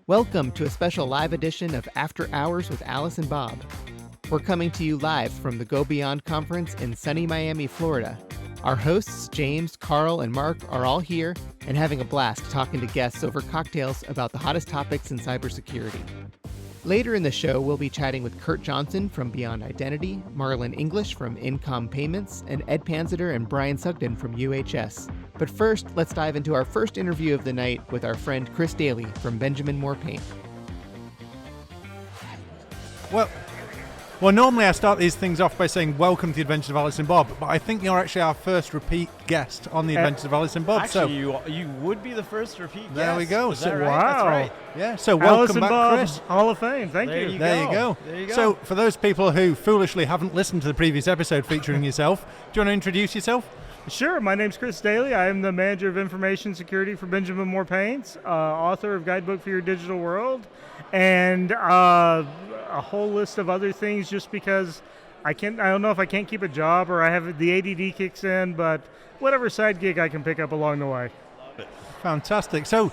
Welcome to a special live edition of After Hours with Alice and Bob. We're coming to you live from the Go Beyond conference in sunny Miami, Florida. Our hosts, James, Karl, and Marc, are all here and having a blast talking to guests over cocktails about the hottest topics in cybersecurity. Later in the show, we'll be chatting with Kurt Johnson from Beyond Identity, Marlon English from Incom Payments, and Ed Panzeter and Brian Sugden from UHS. But first, let's dive into our first interview of the night with our friend Chris Daly from Benjamin Moore Paint. Well, normally I start these things off by saying welcome to the Adventures of Alice and Bob, but I think you're actually our first repeat guest on the Adventures of Alice and Bob. Actually, you would be the first repeat guest. There we go. Is that right? Wow. That's right. Yeah, so Alice welcome and back, Bob, Chris. Hall of Fame. Thank you. There you go. So for those people who foolishly haven't listened to the previous episode featuring yourself, do you want to introduce yourself? Sure. My name's Chris Daly. I am the manager of information security for Benjamin Moore Paints, author of Guidebook for Your Digital World, and a whole list of other things just because I don't know if I can't keep a job or I have the ADD kicks in, but whatever side gig I can pick up along the way. Fantastic. So,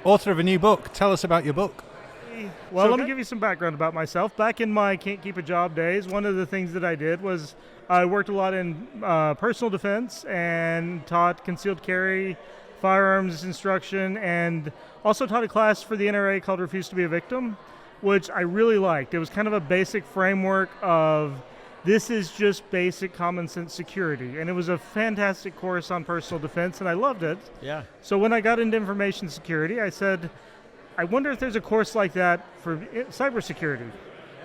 author of a new book. Tell us about your book. Well, let me give you some background about myself. Back in my can't keep a job days, one of the things that I did was I worked a lot in personal defense and taught concealed carry, firearms instruction, and also taught a class for the NRA called Refuse to be a Victim, which I really liked. It was kind of a basic framework of this is just basic common sense security. And it was a fantastic course on personal defense, and I loved it. Yeah. So when I got into information security, I said, I wonder if there's a course like that for cybersecurity.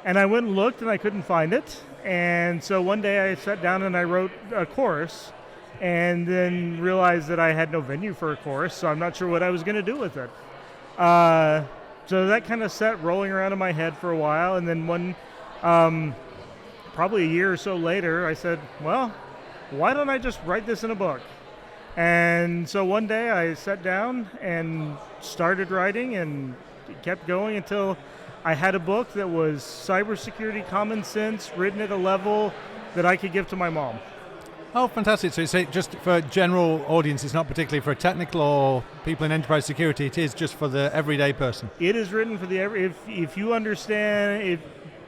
And I went and looked, and I couldn't find it. And so one day I sat down and I wrote a course, and then realized that I had no venue for a course, so I'm not sure what I was going to do with it. So that kind of sat rolling around in my head for a while, and then probably a year or so later, I said, well, why don't I just write this in a book? And so one day I sat down and started writing and kept going until I had a book that was cybersecurity common sense, written at a level that I could give to my mom. Oh, fantastic. So it's just for general audience, it's not particularly for technical or people in enterprise security, it is just for the everyday person. It is written for the if you understand, if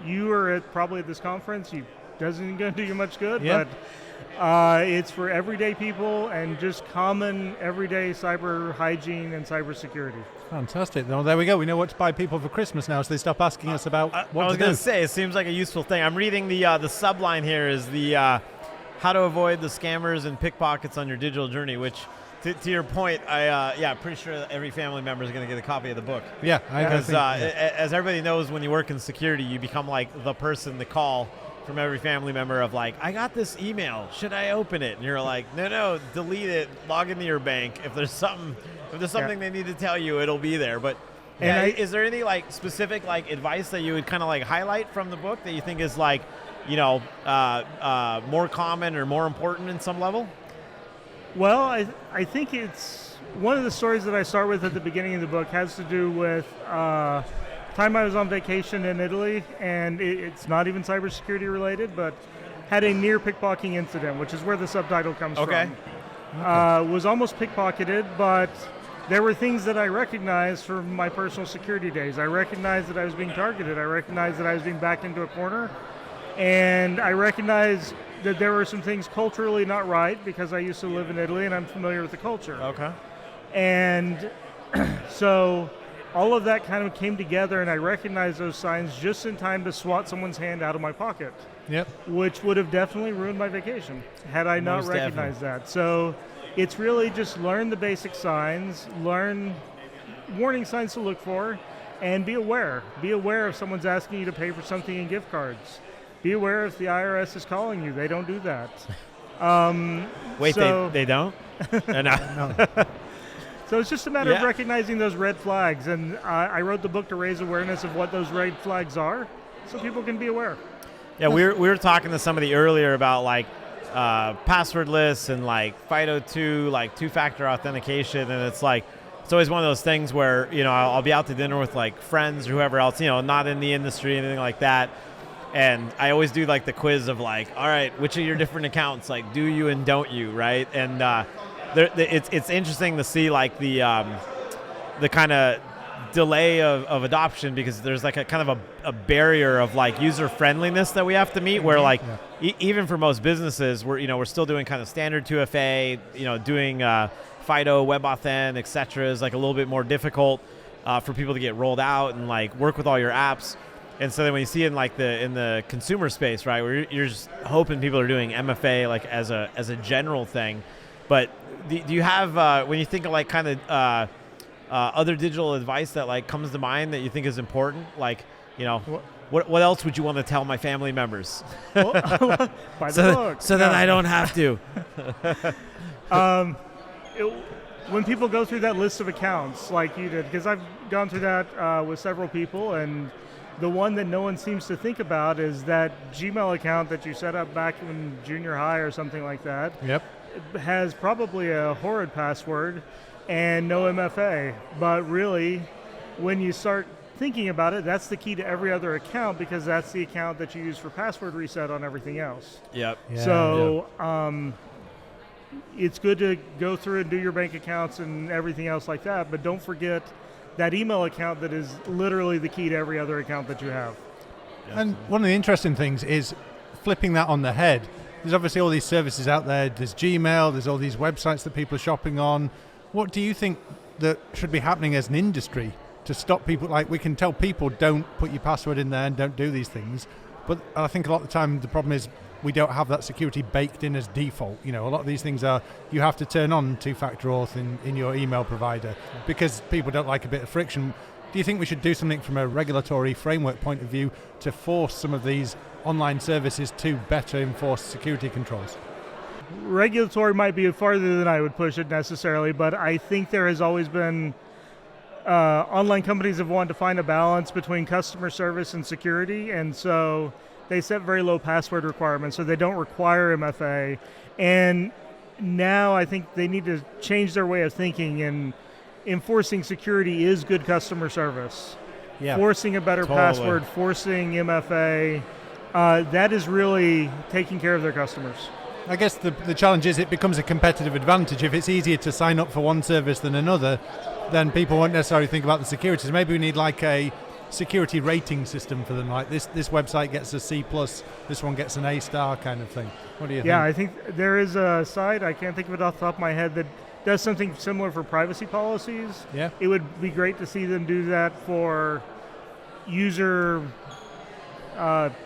you are probably at this conference, it doesn't going to do you much good, yeah. But it's for everyday people and just common everyday cyber hygiene and cybersecurity. Fantastic. Well, there we go. We know what to buy people for Christmas now, so they stop asking us about what to do. I was going to say, it seems like a useful thing. I'm reading the subline here is the how to avoid the scammers and pickpockets on your digital journey, which, to your point, pretty sure that every family member is going to get a copy of the book. Yeah, because as everybody knows, when you work in security, you become like the person to call from every family member of like, I got this email, should I open it? And you're like, no, delete it, log into your bank. If there's something they need to tell you, it'll be there. But is there any like specific like advice that you would kind of like highlight from the book that you think is like, more common or more important in some level? Well, I think it's one of the stories that I start with at the beginning of the book has to do with time I was on vacation in Italy, and it's not even cybersecurity related, but had a near pickpocketing incident, which is where the subtitle comes from. Was almost pickpocketed, but there were things that I recognized from my personal security days. I recognized that I was being targeted. I recognized that I was being backed into a corner. And I recognized that there were some things culturally not right because I used to live in Italy and I'm familiar with the culture. Okay. And so all of that kind of came together, and I recognized those signs just in time to swat someone's hand out of my pocket. Yep. Which would have definitely ruined my vacation had I not recognized that. So it's really just learn the basic signs, learn warning signs to look for, and be aware. Be aware if someone's asking you to pay for something in gift cards. Be aware if the IRS is calling you. They don't do that. Wait, they don't? No. So it's just a matter of recognizing those red flags. And I wrote the book to raise awareness of what those red flags are so people can be aware. Yeah, we were talking to somebody earlier about like passwordless and like FIDO2, like two-factor authentication. And it's like, it's always one of those things where, I'll be out to dinner with like friends or whoever else, not in the industry, anything like that. And I always do like the quiz of like, all right, which of your different accounts, like do you and don't you, right? And it's interesting to see like the kind of delay of adoption because there's like a kind of a barrier of like user friendliness that we have to meet where like even for most businesses we're still doing kind of standard 2FA, doing FIDO, WebAuthn, etc. is like a little bit more difficult for people to get rolled out and like work with all your apps. And so then when you see in the consumer space, right, where you're just hoping people are doing MFA like as a general thing, but do you have when you think of like kind of other digital advice that like comes to mind that you think is important? Like, what else would you want to tell my family members? Buy the book. So that I don't have to. When people go through that list of accounts like you did, because I've gone through that with several people, and the one that no one seems to think about is that Gmail account that you set up back in junior high or something like that. Yep. It has probably a horrid password and no MFA. But really, when you start thinking about it, that's the key to every other account because that's the account that you use for password reset on everything else. Yep. Yeah, So it's good to go through and do your bank accounts and everything else like that, but don't forget that email account that is literally the key to every other account that you have. And one of the interesting things is flipping that on the head. There's obviously all these services out there. There's Gmail, there's all these websites that people are shopping on. What do you think that should be happening as an industry to stop people? Like, we can tell people don't put your password in there and don't do these things. But I think a lot of the time the problem is we don't have that security baked in as default. A lot of these things are, you have to turn on two-factor auth in your email provider because people don't like a bit of friction. Do you think we should do something from a regulatory framework point of view to force some of these online services to better enforce security controls? Regulatory might be farther than I would push it necessarily, but I think there has always been online companies have wanted to find a balance between customer service and security, and so they set very low password requirements, so they don't require MFA. And now I think they need to change their way of thinking, and enforcing security is good customer service. Yeah, forcing a better password, forcing MFA, that is really taking care of their customers. I guess the challenge is it becomes a competitive advantage. If it's easier to sign up for one service than another, then people won't necessarily think about the security. So maybe we need like a security rating system for them, like this website gets a C+, this one gets an A star kind of thing. What do you think? Yeah, I think there is a site, I can't think of it off the top of my head, that does something similar for privacy policies. Yeah. It would be great to see them do that for user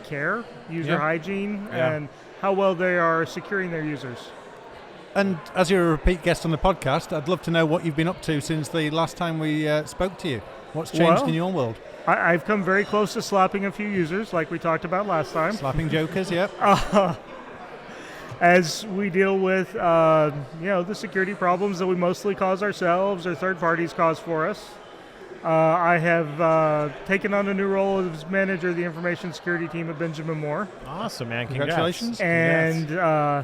care, user hygiene, and how well they are securing their users. And as you're a repeat guest on the podcast, I'd love to know what you've been up to since the last time we spoke to you. What's changed in your world? I've come very close to slapping a few users, like we talked about last time. Slapping jokers, yep. As we deal with, the security problems that we mostly cause ourselves or third parties cause for us. I have taken on a new role as manager of the information security team at Benjamin Moore. Awesome, man. Congratulations. And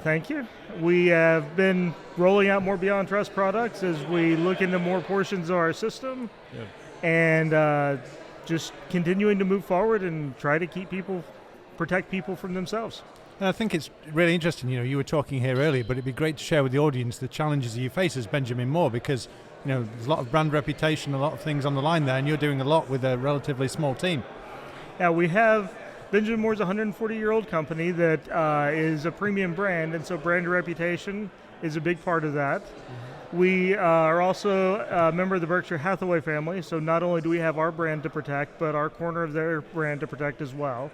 thank you. We have been rolling out more Beyond Trust products as we look into more portions of our system. Good. And just continuing to move forward and try to protect people from themselves. And I think it's really interesting, you were talking here earlier, but it'd be great to share with the audience the challenges you face as Benjamin Moore, because there's a lot of brand reputation, a lot of things on the line there, and you're doing a lot with a relatively small team. Yeah, we have Benjamin Moore's a 140-year-old company that is a premium brand, and so brand reputation is a big part of that. Mm-hmm. We are also a member of the Berkshire Hathaway family, so not only do we have our brand to protect, but our corner of their brand to protect as well.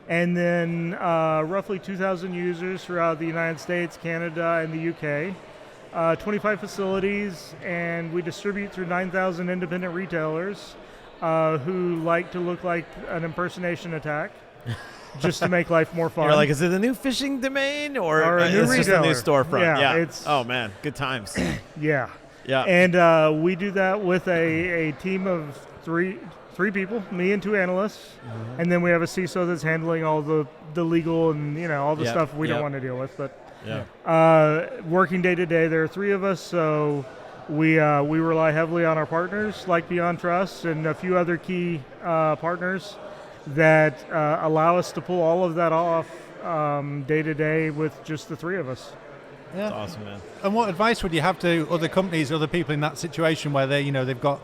And then roughly 2,000 users throughout the United States, Canada, and the UK. 25 facilities, and we distribute through 9,000 independent retailers who like to look like an impersonation attack just to make life more fun. You're like, is it a new phishing domain or a new it's just a new storefront? Yeah. It's, oh, man. Good times. Yeah. Yeah. And we do that with a team of three people, me and 2 analysts, and then we have a CISO that's handling all the legal and all the stuff we don't want to deal with. But working day to day, there are 3 of us, so we rely heavily on our partners like Beyond Trust and a few other key partners that allow us to pull all of that off day to day with just the 3 of us. Yeah. That's awesome, man. And what advice would you have to other companies, other people in that situation where they've got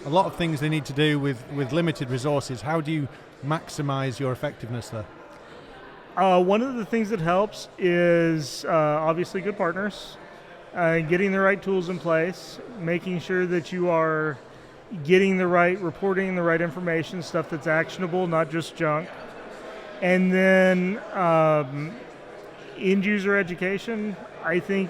a lot of things they need to do with limited resources? How do you maximize your effectiveness there? One of the things that helps is obviously good partners, getting the right tools in place, making sure that you are getting the right reporting, the right information, stuff that's actionable, not just junk. And then end user education. I think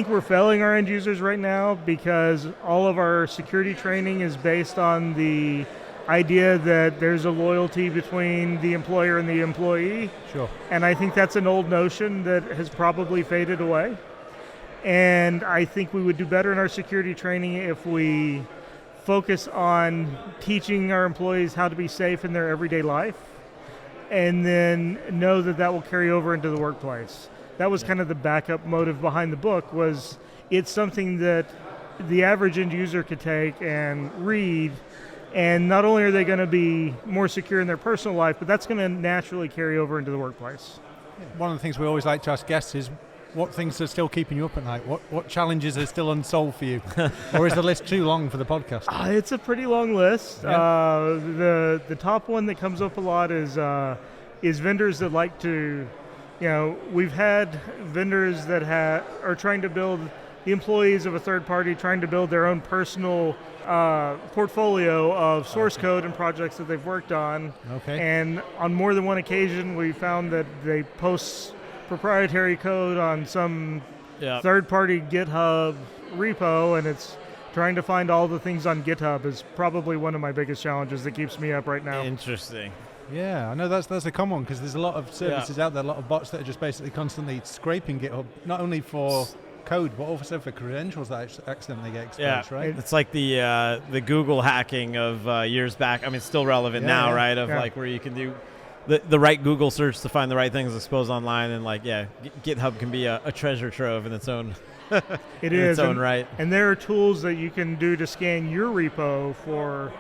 we're failing our end users right now because all of our security training is based on the idea that there's a loyalty between the employer and the employee. Sure. And I think that's an old notion that has probably faded away. And I think we would do better in our security training if we focus on teaching our employees how to be safe in their everyday life, and then know that that will carry over into the workplace. That was kind of the backup motive behind the book, was it's something that the average end user could take and read, and not only are they going to be more secure in their personal life, but that's going to naturally carry over into the workplace. One of the things we always like to ask guests is, what things are still keeping you up at night? What challenges are still unsolved for you? Or is the list too long for the podcast? It's a pretty long list. Yeah. The top one that comes up a lot is vendors that like to, we've had vendors that are trying to build, the employees of a third party trying to build their own personal portfolio of source code and projects that they've worked on. Okay. And on more than one occasion, we found that they post proprietary code on some third-party GitHub repo, and it's trying to find all the things on GitHub is probably one of my biggest challenges that keeps me up right now. Interesting. Yeah, I know that's a common one, because there's a lot of services out there, a lot of bots that are just basically constantly scraping GitHub, not only for code, but also for credentials that accidentally get exposed, right? It's like the Google hacking of years back. I mean, it's still relevant now, right? Of like where you can do the right Google search to find the right things exposed online, and GitHub can be a treasure trove in its own its own right. And there are tools that you can do to scan your repo for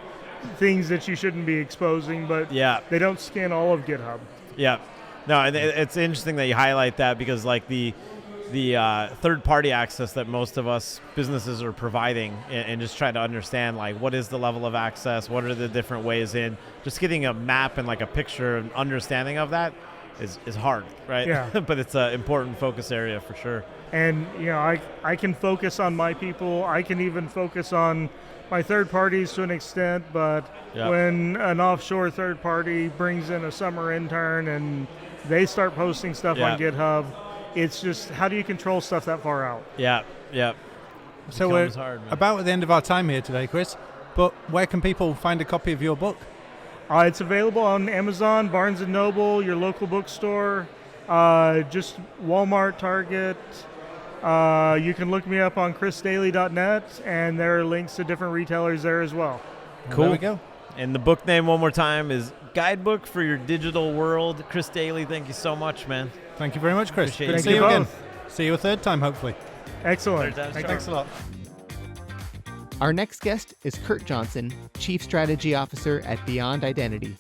things that you shouldn't be exposing, but they don't scan all of GitHub. Yeah. No, and it's interesting that you highlight that, because like the third-party access that most of us businesses are providing, and just try to understand like what is the level of access, what are the different ways in, just getting a map and like a picture and understanding of that is hard, right? Yeah. But it's an important focus area for sure. And I can focus on my people. I can even focus on my third parties to an extent, but when an offshore third party brings in a summer intern and they start posting stuff on GitHub, it's just, how do you control stuff that far out? Yeah. So we're about at the end of our time here today, Chris, but where can people find a copy of your book? It's available on Amazon, Barnes & Noble, your local bookstore, just Walmart, Target. You can look me up on chrisdaly.net, and there are links to different retailers there as well. Cool. There we go. And the book name, one more time, is Guidebook for Your Digital World. Chris Daly, thank you so much, man. Thank you very much, Chris. Appreciate Good it. to see you Thank you again. See you a third time, hopefully. Excellent. Thanks a lot. Our next guest is Kurt Johnson, Chief Strategy Officer at Beyond Identity.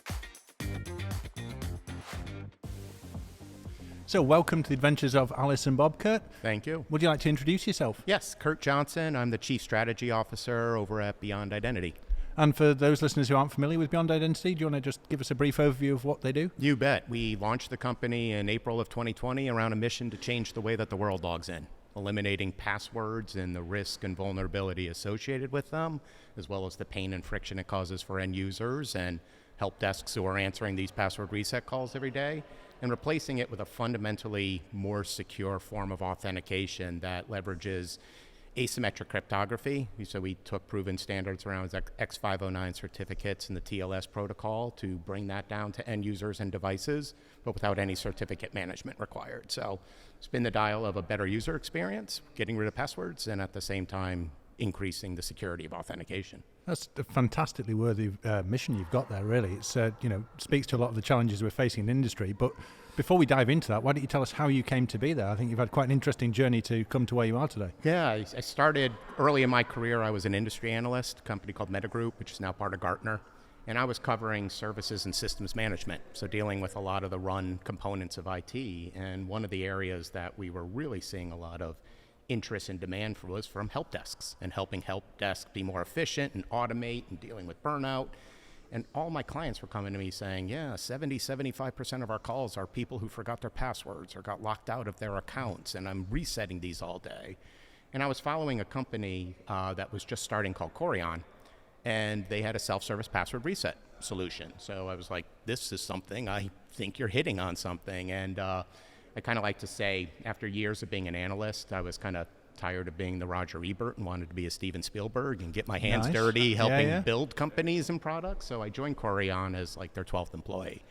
So welcome to the adventures of Alice and Bob. Kurt, thank you. Would you like to introduce yourself? Yes, Kurt Johnson. I'm the Chief Strategy Officer over at Beyond Identity. And for those listeners who aren't familiar with Beyond Identity, do you want to just give us a brief overview of what they do? You bet. We launched the company in April of 2020 around a mission to change the way that the world logs in, eliminating passwords and the risk and vulnerability associated with them, as well as the pain and friction it causes for end users and help desks who are answering these password reset calls every day, and replacing it with a fundamentally more secure form of authentication that leverages asymmetric cryptography. So we took proven standards around X509 certificates and the TLS protocol to bring that down to end users and devices, but without any certificate management required. So spin the dial of a better user experience, getting rid of passwords, and at the same time increasing the security of authentication. That's a fantastically worthy mission you've got there, really. It's speaks to a lot of the challenges we're facing in the industry. But before we dive into that, why don't you tell us how you came to be there? I think you've had quite an interesting journey to come to where you are today. Yeah, I started early in my career. I was an industry analyst, a company called Metagroup, which is now part of Gartner. And I was covering services and systems management, so dealing with a lot of the run components of IT. And one of the areas that we were really seeing a lot of interest and demand for was from help desks and helping help desks be more efficient and automate and dealing with burnout. And all my clients were coming to me saying, yeah, 75% of our calls are people who forgot their passwords or got locked out of their accounts, and I'm resetting these all day. And I was following a company that was just starting called Corion, and they had a self-service password reset solution. So I was like, this is something, I think you're hitting on something. And I kind of like to say, after years of being an analyst, I was kind of tired of being the Roger Ebert and wanted to be a Steven Spielberg and get my hands dirty helping build companies and products. So I joined Corion as like their 12th employee.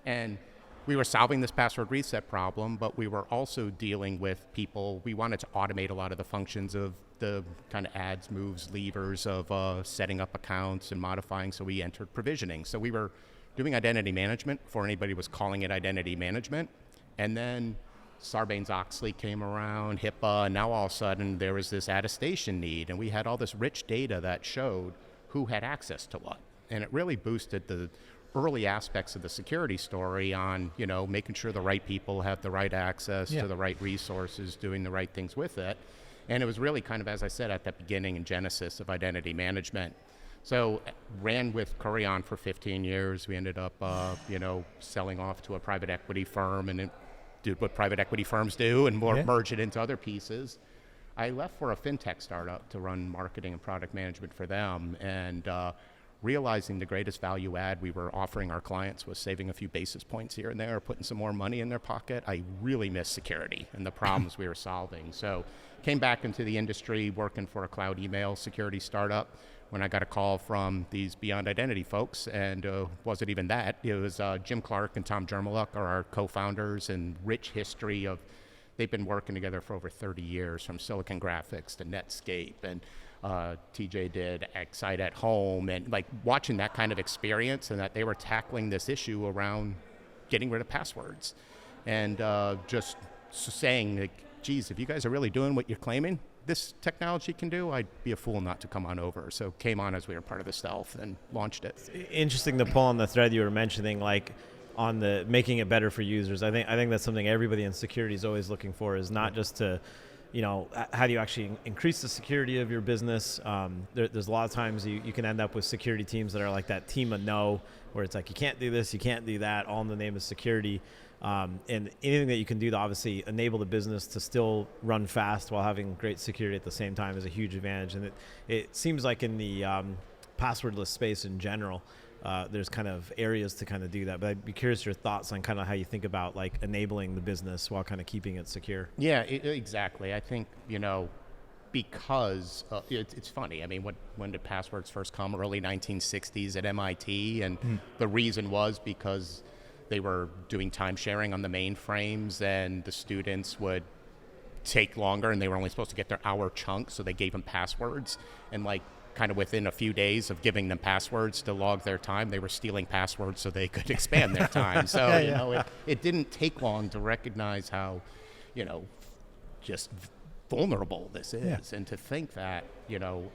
And we were solving this password reset problem, but we were also dealing with people. We wanted to automate a lot of the functions of the kind of adds, moves, levers of setting up accounts and modifying, so we entered provisioning. So we were doing identity management before anybody was calling it identity management. And then Sarbanes-Oxley came around, HIPAA, and now all of a sudden there was this attestation need, and we had all this rich data that showed who had access to what. And it really boosted the early aspects of the security story on, making sure the right people have the right access to the right resources, doing the right things with it. And it was really kind of, as I said, at the beginning and genesis of identity management. So ran with Corion for 15 years. We ended up, selling off to a private equity firm, and it did what private equity firms do and merge it into other pieces. I left for a fintech startup to run marketing and product management for them, and realizing the greatest value add we were offering our clients was saving a few basis points here and there, putting some more money in their pocket. I really missed security and the problems we were solving. So came back into the industry working for a cloud email security startup when I got a call from these Beyond Identity folks, and wasn't even that. It was Jim Clark and Tom Jermoluk are our co-founders, and rich history of, they've been working together for over 30 years, from Silicon Graphics to Netscape, and TJ did Excite at Home, and like watching that kind of experience, and that they were tackling this issue around getting rid of passwords, and just saying, like, geez, if you guys are really doing what you're claiming this technology can do, I'd be a fool not to come on over. So came on as we were part of the stealth and launched it. It's interesting to pull on the thread you were mentioning, like on the making it better for users. I think that's something everybody in security is always looking for, is not just to, how do you actually increase the security of your business? There's a lot of times you can end up with security teams that are like that team of no, where it's like, you can't do this, you can't do that, all in the name of security. And anything that you can do to obviously enable the business to still run fast while having great security at the same time is a huge advantage. And it seems like in the passwordless space in general, there's kind of areas to kind of do that. But I'd be curious your thoughts on kind of how you think about like enabling the business while kind of keeping it secure. Yeah, exactly. I think, because it's funny. I mean, when did passwords first come? Early 1960s at MIT. And the reason was because they were doing time sharing on the mainframes, and the students would take longer, and they were only supposed to get their hour chunk, so they gave them passwords. And like kind of within a few days of giving them passwords to log their time, they were stealing passwords so they could expand their time. So, it didn't take long to recognize how, just vulnerable this is. Yeah. And to think that,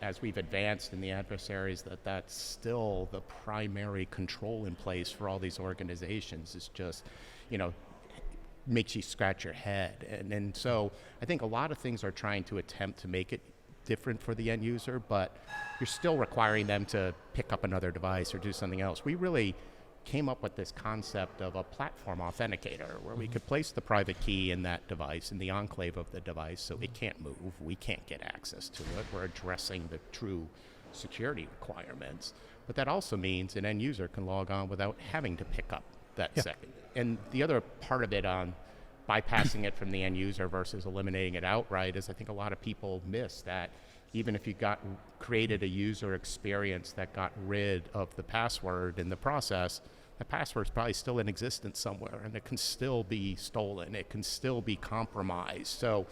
as we've advanced in the adversaries, that's still the primary control in place for all these organizations is just, makes you scratch your head. And so I think a lot of things are trying to attempt to make it different for the end user, but you're still requiring them to pick up another device or do something else. We really came up with this concept of a platform authenticator where we could place the private key in that device, in the enclave of the device, so it can't move, we can't get access to it. We're addressing the true security requirements. But that also means an end user can log on without having to pick up that second. And the other part of it on bypassing it from the end user versus eliminating it outright is I think a lot of people miss that even if you created a user experience that got rid of the password in the process, the password's probably still in existence somewhere, and it can still be stolen, it can still be compromised. So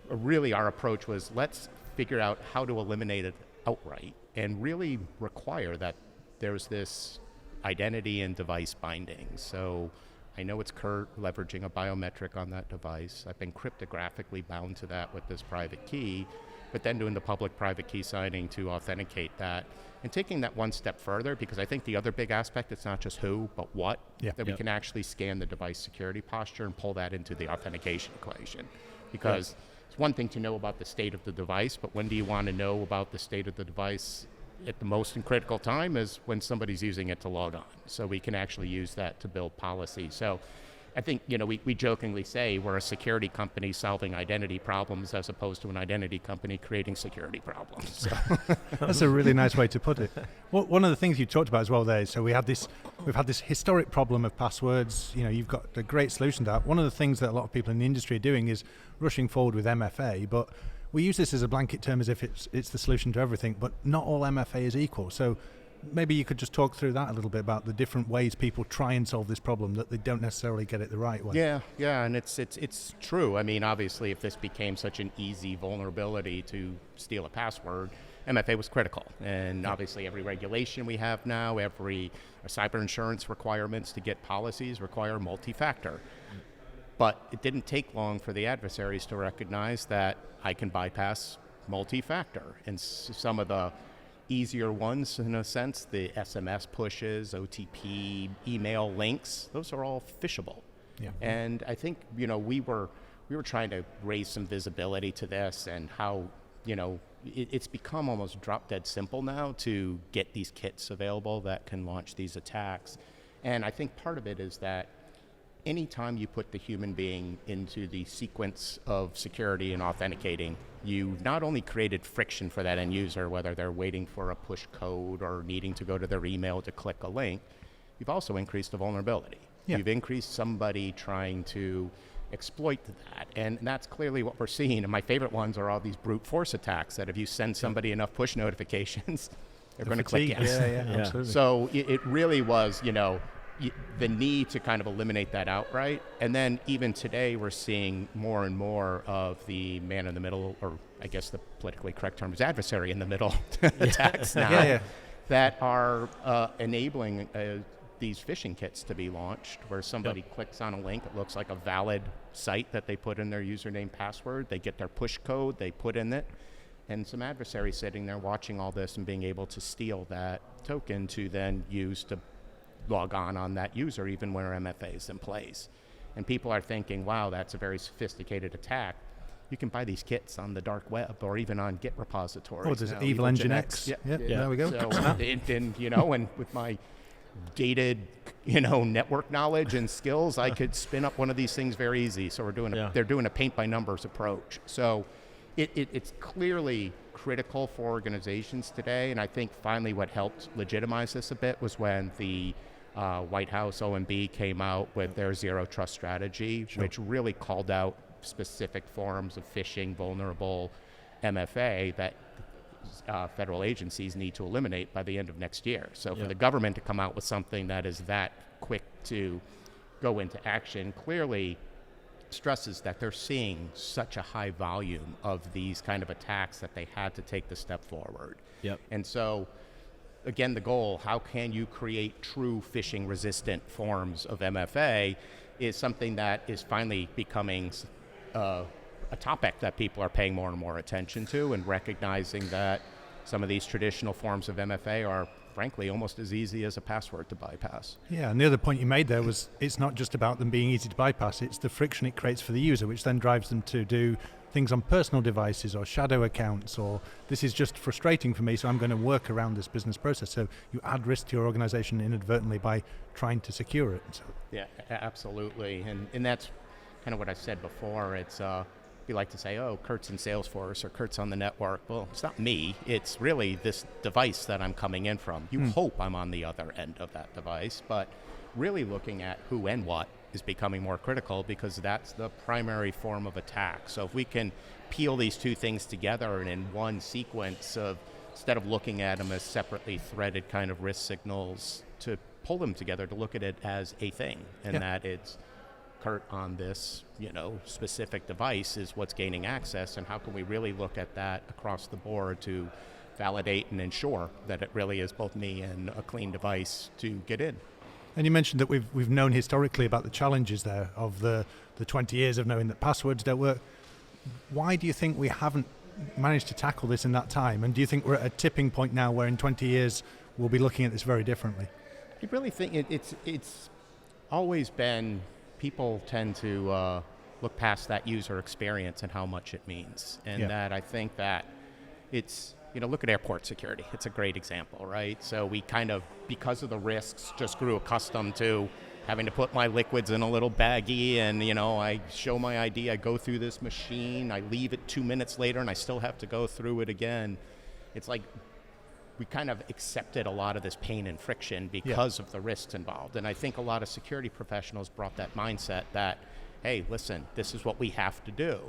really our approach was, let's figure out how to eliminate it outright and really require that there's this identity and device binding. So I know it's Kurt leveraging a biometric on that device. I've been cryptographically bound to that with this private key, but then doing the public-private key signing to authenticate that. And taking that one step further, because I think the other big aspect, it's not just who, but what, that we can actually scan the device security posture and pull that into the authentication equation. Because it's one thing to know about the state of the device, but when do you want to know about the state of the device at the most and critical time is when somebody's using it to log on. So we can actually use that to build policy. So I think, we jokingly say we're a security company solving identity problems as opposed to an identity company creating security problems. So. That's a really nice way to put it. Well, one of the things you talked about as well there, so we've had this historic problem of passwords. You've got a great solution to that. One of the things that a lot of people in the industry are doing is rushing forward with MFA, but we use this as a blanket term as if it's the solution to everything, but not all MFA is equal. So maybe you could just talk through that a little bit about the different ways people try and solve this problem, that they don't necessarily get it the right way. Yeah, and it's true. I mean, obviously, if this became such an easy vulnerability to steal a password, MFA was critical. And obviously, every regulation we have now, every cyber insurance requirements to get policies require multi-factor. But it didn't take long for the adversaries to recognize that I can bypass multi-factor. And some of the easier ones, in a sense, the SMS pushes, OTP, email links, those are all phishable. Yeah. And I think, we were trying to raise some visibility to this and how, it's become almost drop dead simple now to get these kits available that can launch these attacks. And I think part of it is that anytime you put the human being into the sequence of security and authenticating, you not only created friction for that end user, whether they're waiting for a push code or needing to go to their email to click a link, you've also increased the vulnerability. Yeah. You've increased somebody trying to exploit that. And that's clearly what we're seeing. And my favorite ones are all these brute force attacks that if you send somebody enough push notifications, they're going to click yes. Yeah, absolutely. So it really was, the need to kind of eliminate that outright. And then even today, we're seeing more and more of the man in the middle, or I guess the politically correct term is adversary in the middle attacks now that are enabling these phishing kits to be launched where somebody clicks on a link, it looks like a valid site that they put in their username password, they get their push code, they put in it, and some adversary sitting there watching all this and being able to steal that token to then use to log on that user even when our MFA is in place. And people are thinking, wow, that's a very sophisticated attack. You can buy these kits on the dark web or even on Git repositories. Oh, there's Evil Engine X. Yeah, there we go. So, and with my gated, network knowledge and skills, I could spin up one of these things very easy. So they're doing a paint by numbers approach. So it's clearly critical for organizations today. And I think finally what helped legitimize this a bit was when the White House OMB came out with their zero trust strategy, which really called out specific forms of phishing, vulnerable MFA that federal agencies need to eliminate by the end of next year. So for the government to come out with something that is that quick to go into action clearly stresses that they're seeing such a high volume of these kind of attacks that they had to take the step forward. And so again, the goal, how can you create true phishing resistant forms of MFA, is something that is finally becoming a topic that people are paying more and more attention to, and recognizing that some of these traditional forms of MFA are frankly almost as easy as a password to bypass. Yeah, and the other point you made there was it's not just about them being easy to bypass, it's the friction it creates for the user, which then drives them to do things on personal devices or shadow accounts, or this is just frustrating for me, so I'm going to work around this business process. So you add risk to your organization inadvertently by trying to secure it. So. Yeah, absolutely. And that's kind of what I said before. It's we like to say, oh, Kurt's in Salesforce or Kurt's on the network. Well, it's not me. It's really this device that I'm coming in from. You hope I'm on the other end of that device, but really looking at who and what is becoming more critical, because that's the primary form of attack. So if we can peel these two things together and in one sequence of, instead of looking at them as separately threaded kind of risk signals, to pull them together to look at it as a thing, and that it's Kurt on this, specific device is what's gaining access, and how can we really look at that across the board to validate and ensure that it really is both me and a clean device to get in. And you mentioned that we've known historically about the challenges there of the 20 years of knowing that passwords don't work. Why do you think we haven't managed to tackle this in that time? And do you think we're at a tipping point now where in 20 years we'll be looking at this very differently? I really think it's always been, people tend to look past that user experience and how much it means. And that I think that it's, look at airport security. It's a great example, right? So we kind of, because of the risks, just grew accustomed to having to put my liquids in a little baggie and, I show my ID, I go through this machine, I leave it 2 minutes later and I still have to go through it again. It's like we kind of accepted a lot of this pain and friction because of the risks involved. And I think a lot of security professionals brought that mindset that, hey, listen, this is what we have to do.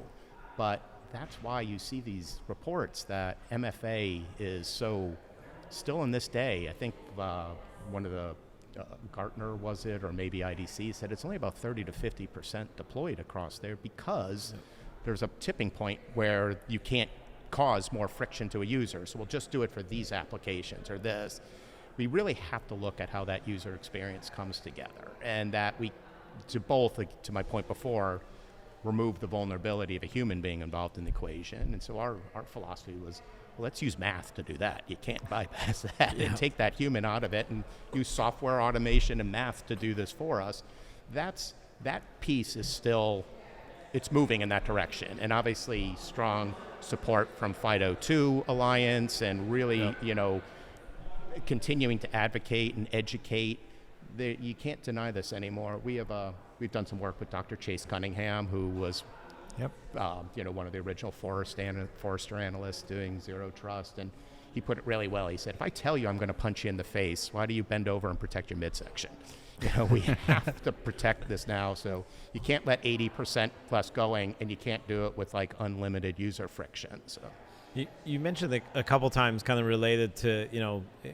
But that's why you see these reports that MFA is so, still in this day, I think one of the Gartner was it, or maybe IDC said it's only about 30 to 50% deployed across there because there's a tipping point where you can't cause more friction to a user. So we'll just do it for these applications or this. We really have to look at how that user experience comes together, and that we, to my point before, remove the vulnerability of a human being involved in the equation. And so our philosophy was, well, let's use math to do that. You can't bypass that and take that human out of it and use software automation and math to do this for us. That piece is still, it's moving in that direction. And obviously strong support from FIDO2 Alliance and really, continuing to advocate and educate. You can't deny this anymore. We've done some work with Dr. Chase Cunningham, who was one of the original Forrester analysts doing Zero Trust, and he put it really well. He said, if I tell you I'm going to punch you in the face, why do you bend over and protect your midsection? We have to protect this now, so you can't let 80% plus going, and you can't do it with like unlimited user friction. So. You mentioned a couple times kind of related to,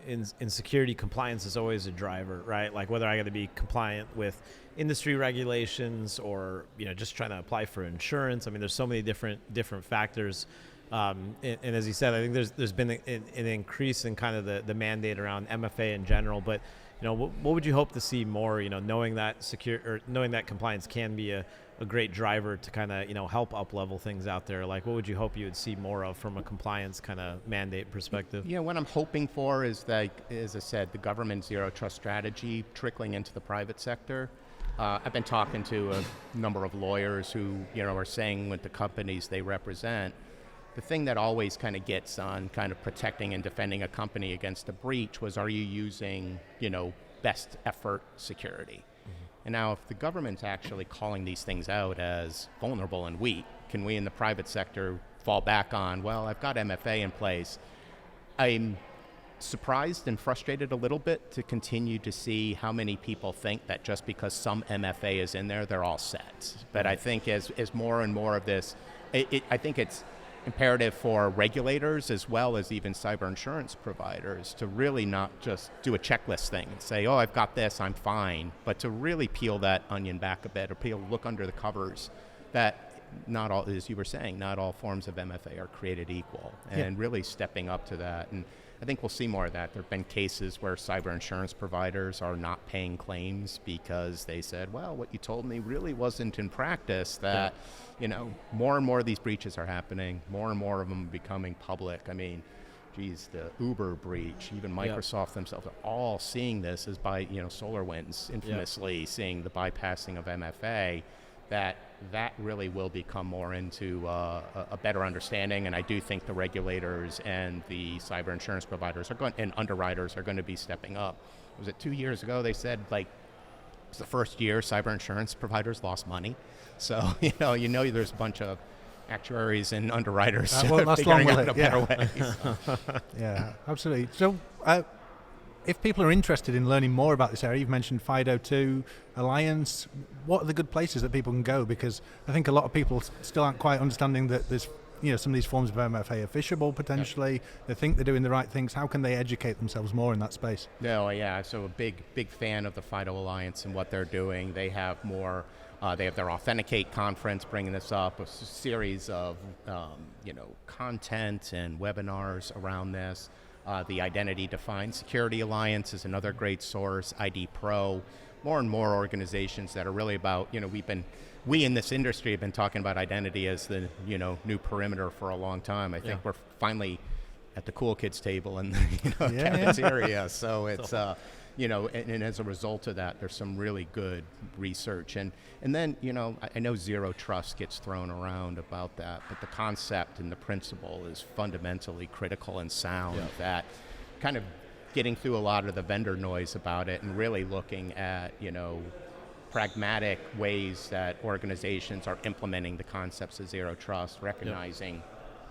in security, compliance is always a driver, right? Like whether I got to be compliant with industry regulations or, just trying to apply for insurance. I mean, there's so many different factors. And as you said, I think there's been an increase in kind of the mandate around MFA in general. But, what would you hope to see more, knowing that compliance can be a great driver to kind of, help up-level things out there? Like, what would you hope you would see more of from a compliance kind of mandate perspective? Yeah, what I'm hoping for is that, as I said, the government Zero Trust strategy trickling into the private sector. I've been talking to a number of lawyers who, are saying with the companies they represent, the thing that always kind of gets on kind of protecting and defending a company against a breach was, are you using, best effort security? And now if the government's actually calling these things out as vulnerable and weak, can we in the private sector fall back on, well, I've got MFA in place? I'm surprised and frustrated a little bit to continue to see how many people think that just because some MFA is in there, they're all set. But I think as more and more of this, I think it's imperative for regulators as well as even cyber insurance providers to really not just do a checklist thing and say, oh, I've got this, I'm fine, but to really peel that onion back a bit or look under the covers that not all, as you were saying, not all forms of MFA are created equal, and really stepping up to that. And I think we'll see more of that. There have been cases where cyber insurance providers are not paying claims because they said, well, what you told me really wasn't in practice, that more and more of these breaches are happening, more and more of them are becoming public. I mean, geez, the Uber breach, even Microsoft themselves are all seeing this as by, SolarWinds infamously seeing the bypassing of MFA, that really will become more into a better understanding. And I do think the regulators and the cyber insurance providers and underwriters are going to be stepping up. Was it 2 years ago they said, like, it was the first year cyber insurance providers lost money? So, there's a bunch of actuaries and underwriters figuring out a better way. Yeah, absolutely. So if people are interested in learning more about this area, you've mentioned FIDO2 Alliance. What are the good places that people can go? Because I think a lot of people still aren't quite understanding that there's, some of these forms of MFA are phishable potentially. Yep. They think they're doing the right things. How can they educate themselves more in that space? No, yeah. So a big fan of the FIDO Alliance and what they're doing. They have more. They have their Authenticate conference bringing this up, a series of content and webinars around this. The Identity Defined Security Alliance is another great source, ID Pro, more and more organizations that are really about, we in this industry have been talking about identity as the, new perimeter for a long time. I think we're finally at the cool kids table in the cafeteria. So it's, and as a result of that, there's some really good research. And then, I know zero trust gets thrown around about that, but the concept and the principle is fundamentally critical and sound, that kind of getting through a lot of the vendor noise about it and really looking at, pragmatic ways that organizations are implementing the concepts of zero trust, recognizing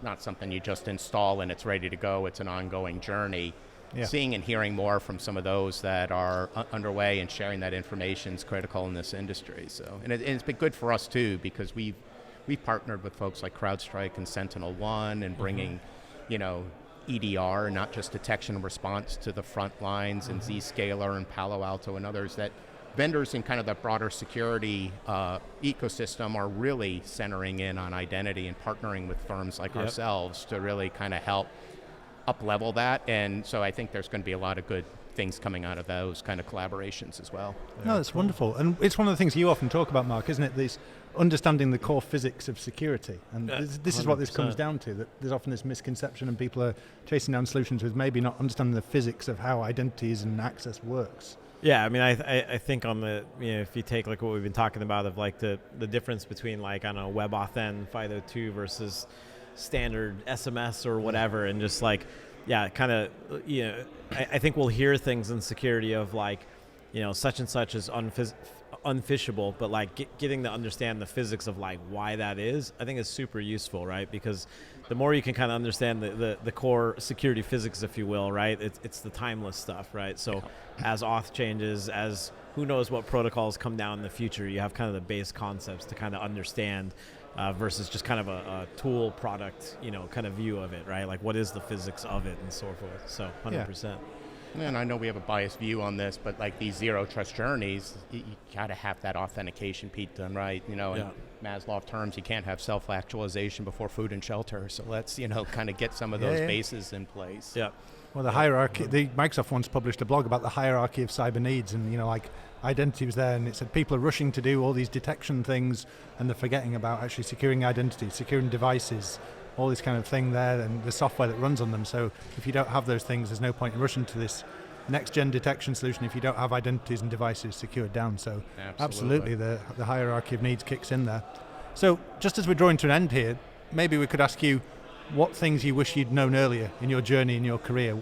not something you just install and it's ready to go, it's an ongoing journey. Seeing and hearing more from some of those that are underway and sharing that information is critical in this industry. So, and it's been good for us too, because we've partnered with folks like CrowdStrike and SentinelOne and bringing, EDR, not just detection and response, to the front lines, and Zscaler and Palo Alto and others, that vendors in kind of the broader security ecosystem are really centering in on identity and partnering with firms like ourselves to really kind of help up-level that. And so I think there's going to be a lot of good things coming out of those kind of collaborations as well. No, that's wonderful. And it's one of the things you often talk about, Mark, isn't it? This understanding the core physics of security. And this is what this comes down to, that there's often this misconception and people are chasing down solutions with maybe not understanding the physics of how identities and access works. Yeah, I mean, I think on the, if you take like what we've been talking about of like the difference between like, I don't know, WebAuthn 502 versus standard SMS or whatever, and just like, kind of, I think we'll hear things in security of like, such and such is unphishable, but like getting to understand the physics of like why that is, I think is super useful, right? Because the more you can kind of understand the core security physics, if you will, right? It's the timeless stuff, right? So as auth changes, as who knows what protocols come down in the future, you have kind of the base concepts to kind of understand versus just kind of a tool product, kind of view of it, right? Like what is the physics of it and so forth. So 100%. And I know we have a biased view on this, but like these zero trust journeys, you got to have that authentication piece done right. In Maslow terms, you can't have self-actualization before food and shelter. So let's, kind of get some of those bases in place. Yeah. Well, the hierarchy, Microsoft once published a blog about the hierarchy of cyber needs, and, like identity was there, and it said people are rushing to do all these detection things, and they're forgetting about actually securing identity, securing devices, all this kind of thing there, and the software that runs on them. So if you don't have those things, there's no point in rushing to this next-gen detection solution if you don't have identities and devices secured down. So absolutely the hierarchy of needs kicks in there. So just as we're drawing to an end here, maybe we could ask you what things you wish you'd known earlier in your journey, in your career.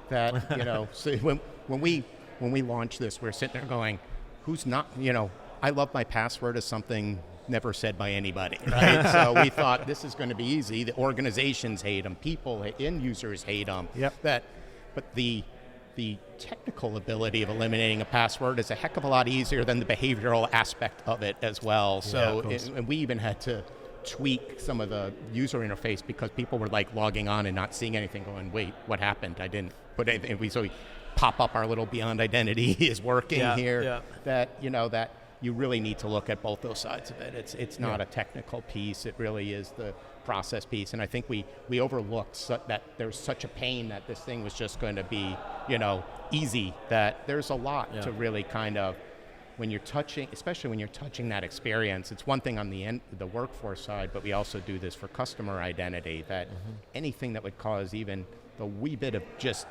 That, so when we launched this, we're sitting there going, who's not, I love my password as something never said by anybody, right? So we thought this is going to be easy. The organizations hate them, people, end users hate them. But the technical ability of eliminating a password is a heck of a lot easier than the behavioral aspect of it as well. So and we even had to tweak some of the user interface because people were like logging on and not seeing anything, going, wait, what happened? I didn't put anything. So we pop up our little Beyond Identity is working here. That that you really need to look at both those sides of it. It's not a technical piece. It really is the process piece. And I think we overlooked that there's such a pain that this thing was just going to be, easy, that there's a lot to really kind of, when you're touching, especially when you're touching that experience, it's one thing on the workforce side, but we also do this for customer identity, that anything that would cause even the wee bit of just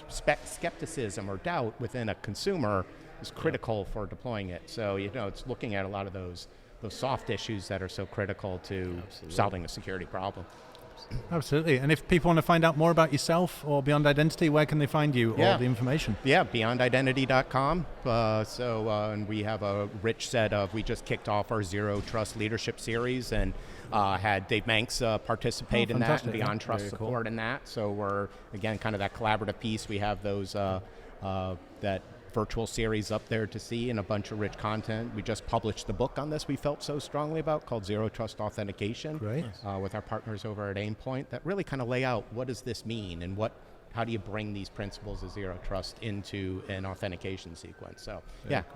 skepticism or doubt within a consumer is critical for deploying it. So, it's looking at a lot of those soft issues that are so critical to solving a security problem. Absolutely. And if people want to find out more about yourself or Beyond Identity, where can they find you, all the information? beyondidentity.com. And we have a rich set of, we just kicked off our Zero Trust Leadership Series and had Dave Manx participate in that and Beyond Trust support in that. So we're, again, kind of that collaborative piece. We have those, that virtual series up there to see and a bunch of rich content. We just published the book on this we felt so strongly about called Zero Trust Authentication. Great. With our partners over at Aimpoint that really kind of lay out what does this mean and how do you bring these principles of zero trust into an authentication sequence. So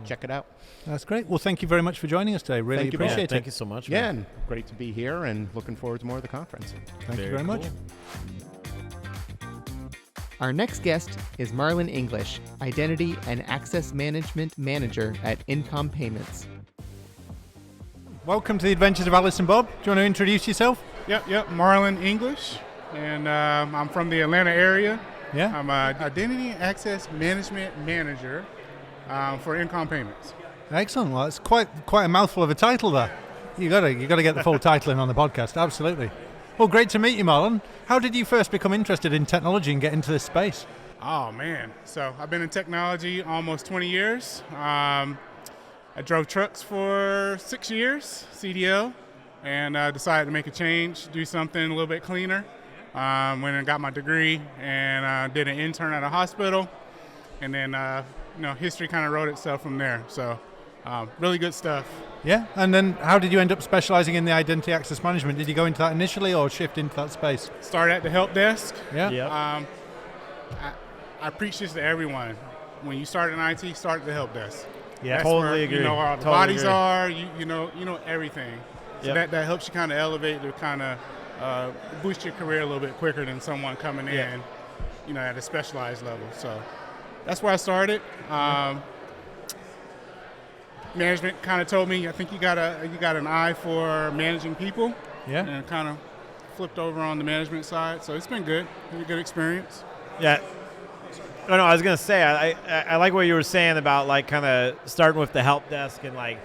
check it out. That's great. Well, thank you very much for joining us today. Really appreciate it. Thank you so much. Yeah, and great to be here and looking forward to more of the conference. Thank you very much. Our next guest is Marlon English, Identity and Access Management Manager at Income Payments. Welcome to the Adventures of Alice and Bob. Do you want to introduce yourself? Yep, Marlon English, and I'm from the Atlanta area. Yeah. I'm an Identity and Access Management Manager for Income Payments. Excellent. Well, it's quite a mouthful of a title there. You got to get the full title in on the podcast. Absolutely. Well, great to meet you, Marlon. How did you first become interested in technology and get into this space? Oh man, so I've been in technology almost 20 years. I drove trucks for 6 years, CDL, and decided to make a change, do something a little bit cleaner. Went and got my degree and did an intern at a hospital, and then history kind of wrote itself from there. So really good stuff. Yeah, and then how did you end up specializing in the identity access management? Did you go into that initially or shift into that space? Started at the help desk. Yeah. Yep. I preach this to everyone. When you start in IT, start at the help desk. Yeah, That's totally where agree. you know where all the Totally bodies agree. are. You know everything. So Yep. that helps you kind of elevate to kind of boost your career a little bit quicker than someone coming Yeah. in, at a specialized level. So that's where I started. Management kind of told me, I think you got an eye for managing people. Yeah. And kind of flipped over on the management side. So it's been good. Been a good experience. Yeah. Oh, no, I was going to say, I like what you were saying about like kind of starting with the help desk and like,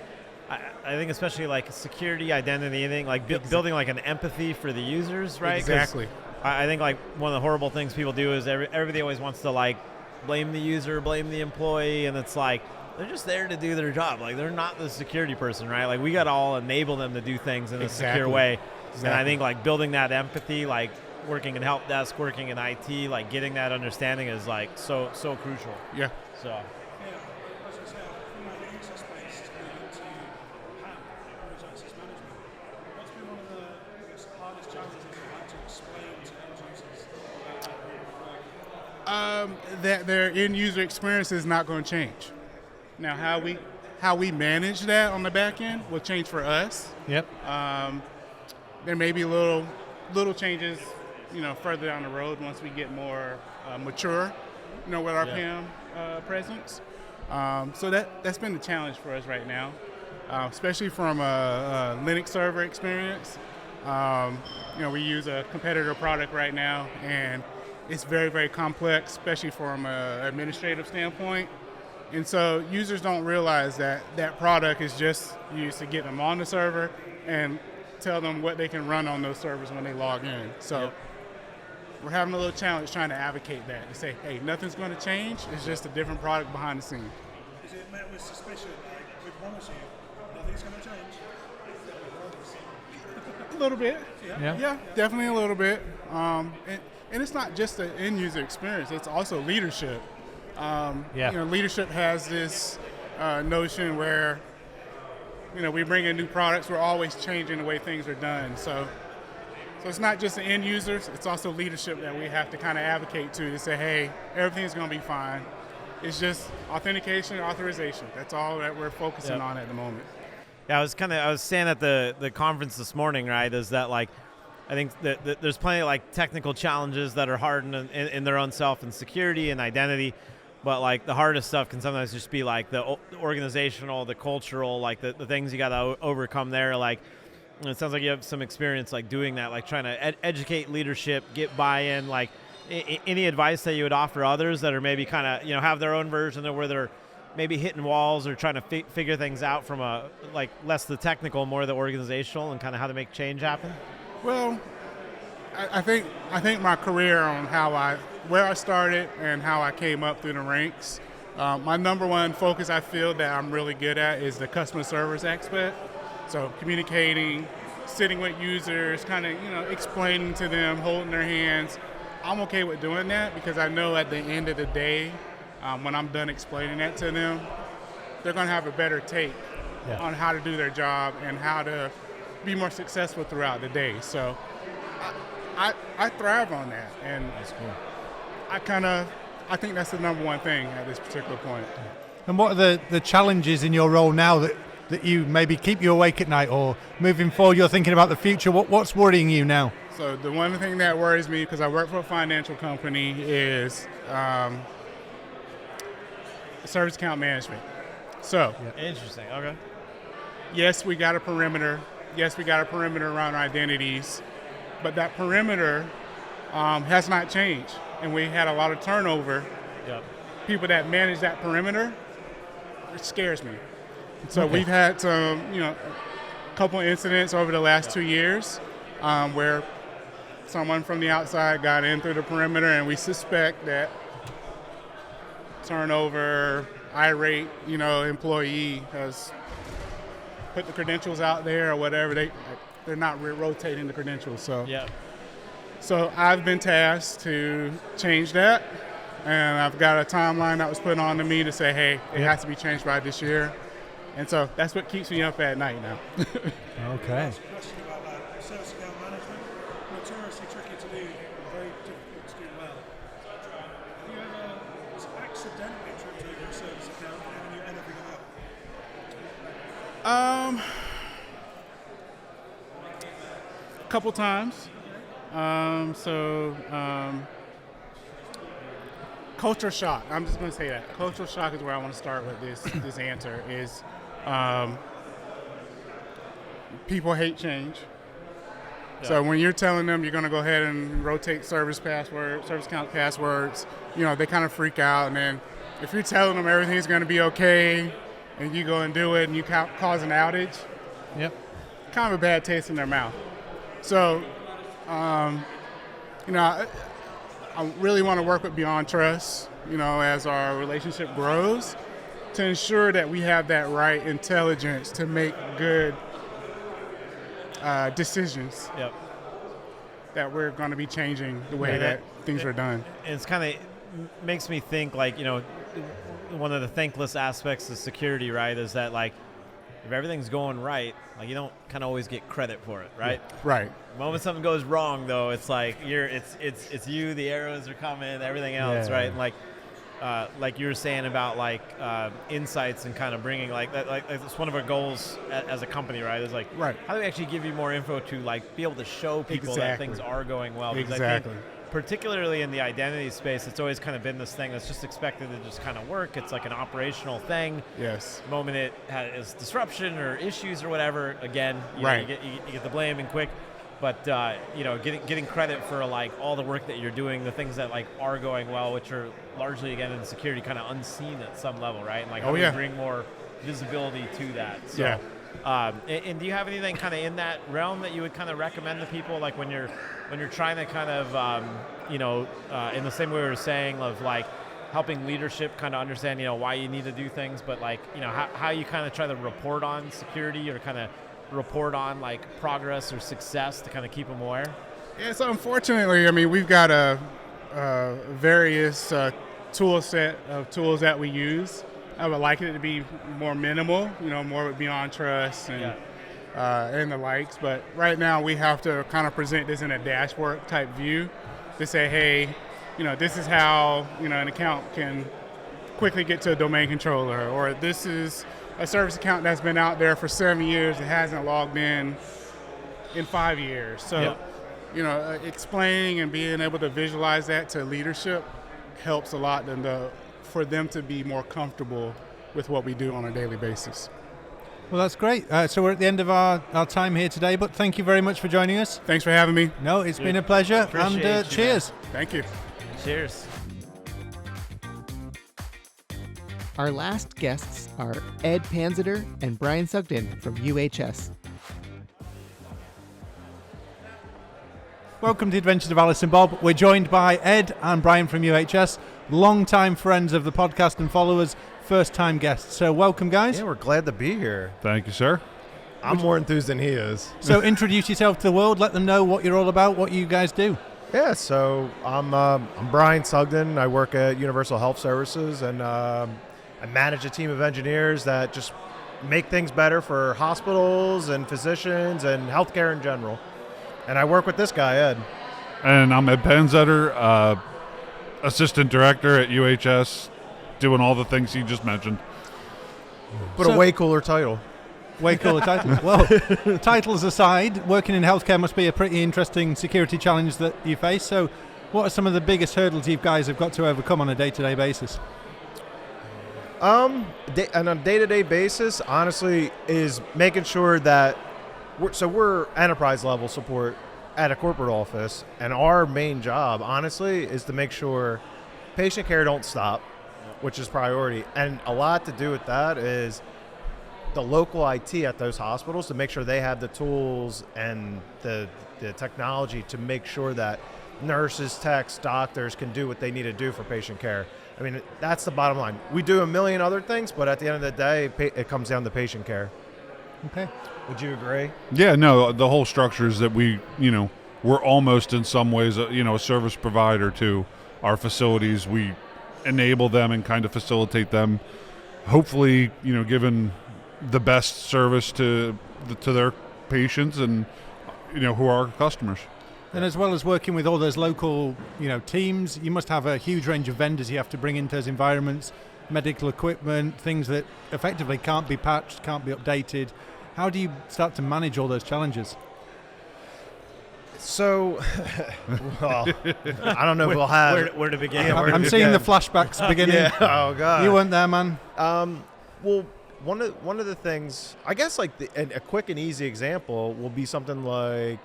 I think especially like security, identity, anything like building like an empathy for the users, right? 'Cause Exactly. I think like one of the horrible things people do is everybody always wants to like blame the user, blame the employee, and it's like they're just there to do their job. Like they're not the security person, right? Like we got to all enable them to do things in a secure way. And I think like building that empathy, like working in help desk, working in IT, like getting that understanding is like so crucial. Yeah. So Yeah, as I say, from that access space to get into privileged access management, what's been one of the hardest challenges you've had to explain to end users? That their end user experience is not going to change. Now, how we manage that on the back end will change for us. Yep. There may be little changes, further down the road once we get more mature, with our PM presence. So that's been the challenge for us right now, especially from a Linux server experience. We use a competitor product right now, and it's very, very complex, especially from an administrative standpoint. And so users don't realize that product is just used to get them on the server and tell them what they can run on those servers when they log in. So we're having a little challenge trying to advocate that, to say, hey, nothing's going to change. It's just a different product behind the scenes. Is it met with suspicion? Like, we promise you, nothing's going to change? A little bit. Yeah. Yeah, definitely a little bit. And it's not just the end user experience, it's also leadership. Leadership has this notion where, we bring in new products, we're always changing the way things are done. So it's not just the end users, it's also leadership that we have to kind of advocate to say, hey, everything's going to be fine. It's just authentication, authorization. That's all that we're focusing on at the moment. yeah, I was saying at the conference this morning, right, is that like I think that there's plenty of like technical challenges that are hard in their own self and security and identity. But like the hardest stuff can sometimes just be like the organizational, the cultural, like the things you got to overcome there. Like it sounds like you have some experience like doing that, like trying to educate leadership, get buy-in. Like any advice that you would offer others that are maybe kind of have their own version of where they're maybe hitting walls or trying to figure things out from a like less the technical, more the organizational, and kind of how to make change happen. Well, I think my career on where I started and how I came up through the ranks, my number one focus I feel that I'm really good at is the customer service aspect. So communicating, sitting with users, kind of explaining to them, holding their hands. I'm okay with doing that because I know at the end of the day, when I'm done explaining that to them, they're going to have a better take on how to do their job and how to be more successful throughout the day. So I thrive on that, and That's cool. I think that's the number one thing at this particular point. And what are the challenges in your role now that you maybe keep you awake at night, or moving forward you're thinking about the future? What's worrying you now? So the one thing that worries me, because I work for a financial company, is service account management. So Interesting. Okay. yes, we got a perimeter. Yes, we got a perimeter around identities, but that perimeter has not changed, and we had a lot of turnover. Yep. People that manage that perimeter, it scares me. So Okay. we've had some, a couple incidents over the last 2 years where someone from the outside got in through the perimeter, and we suspect that turnover, irate, employee has put the credentials out there or whatever. They're not rotating the credentials. So Yep. So I've been tasked to change that, and I've got a timeline that was put on to me to say, hey, it has to be changed by this year. And so that's what keeps me up at night now. Okay. Question about that. Service account management, notoriously tricky to do, very difficult to do well. Have you ever accidentally tripped over a service account and you end everything up? A couple times. Culture shock. I'm just going to say that. Cultural shock is where I want to start with this answer is people hate change. Yeah. So when you're telling them you're going to go ahead and rotate service account passwords, they kind of freak out. And then if you're telling them everything's going to be okay and you go and do it and you cause an outage, Yep. kind of a bad taste in their mouth. So, I really want to work with Beyond Trust, as our relationship grows, to ensure that we have that right intelligence to make good decisions. Yep. That we're going to be changing the way that things are done. And it's kind of makes me think like, one of the thankless aspects of security, right, is that like if everything's going right, like you don't kind of always get credit for it, right? Right. The moment something goes wrong, though, it's like it's you. The arrows are coming, everything else, Yeah. right? And like you were saying about insights and kind of bringing like it's one of our goals as a company, right? Is like Right. how do we actually give you more info to like be able to show people that Exactly. things are going well? Because I Exactly. think particularly in the identity space, it's always kind of been this thing that's just expected to just kind of work. It's like an operational thing. Yes. The moment it has disruption or issues or whatever, again, Right. you get the blame and quick. But getting credit for like all the work that you're doing, the things that like are going well, which are largely again in security kind of unseen at some level, right? And like how do we bring more visibility to that? So, Yeah. And do you have anything kind of in that realm that you would kind of recommend to people, like when you're trying to kind of in the same way we were saying of like helping leadership kind of understand why you need to do things, but like how you kind of try to report on security or kind of report on like progress or success to kind of keep them aware? Yeah, so unfortunately, we've got a various tool set of tools that we use. I would like it to be more minimal, more Beyond Trust and the likes. But right now we have to kind of present this in a dashboard type view to say, hey, this is how, an account can quickly get to a domain controller, or this is a service account that's been out there for 7 years and hasn't logged in 5 years. So, explaining and being able to visualize that to leadership helps a lot for them to be more comfortable with what we do on a daily basis. Well, that's great. So we're at the end of our time here today, but thank you very much for joining us. Thanks for having me. No, it's been a pleasure. Appreciate And you, cheers. Thank you. Cheers. Our last guests are Ed Panzeter and Brian Sugden from UHS. Welcome to the Adventures of Alice and Bob. We're joined by Ed and Brian from UHS, long-time friends of the podcast and followers, first-time guests. So welcome, guys. Yeah, we're glad to be here. Thank you, sir. I'm more enthused than he is. So introduce yourself to the world. Let them know what you're all about, what you guys do. Yeah, so I'm Brian Sugden. I work at Universal Health Services, and I manage a team of engineers that just make things better for hospitals and physicians and healthcare in general. And I work with this guy, Ed. And I'm Ed Panzeter, assistant director at UHS, doing all the things you just mentioned. But a way cooler title. Way cooler titles. Well, titles aside, working in healthcare must be a pretty interesting security challenge that you face. So what are some of the biggest hurdles you guys have got to overcome on a day-to-day basis? On a day-to-day basis, honestly, is making sure that we're enterprise level support at a corporate office, and our main job, honestly, is to make sure patient care don't stop, which is priority. And a lot to do with that is the local IT at those hospitals to make sure they have the tools and the technology to make sure that nurses, techs, doctors can do what they need to do for patient care. I mean, that's the bottom line. We do a million other things, but at the end of the day, it comes down to patient care. Okay. Would you agree? Yeah, no, the whole structure is that we're almost in some ways, a service provider to our facilities. We enable them and kind of facilitate them, hopefully, giving the best service to their patients and, who are our customers. And as well as working with all those local, teams, you must have a huge range of vendors you have to bring into those environments, medical equipment, things that effectively can't be patched, can't be updated. How do you start to manage all those challenges? So, well, I don't know if we'll have... Where to begin? Yeah, I'm seeing the flashbacks beginning. Yeah, oh, God. You weren't there, man. Well, one of the things, I guess, like a quick and easy example will be something as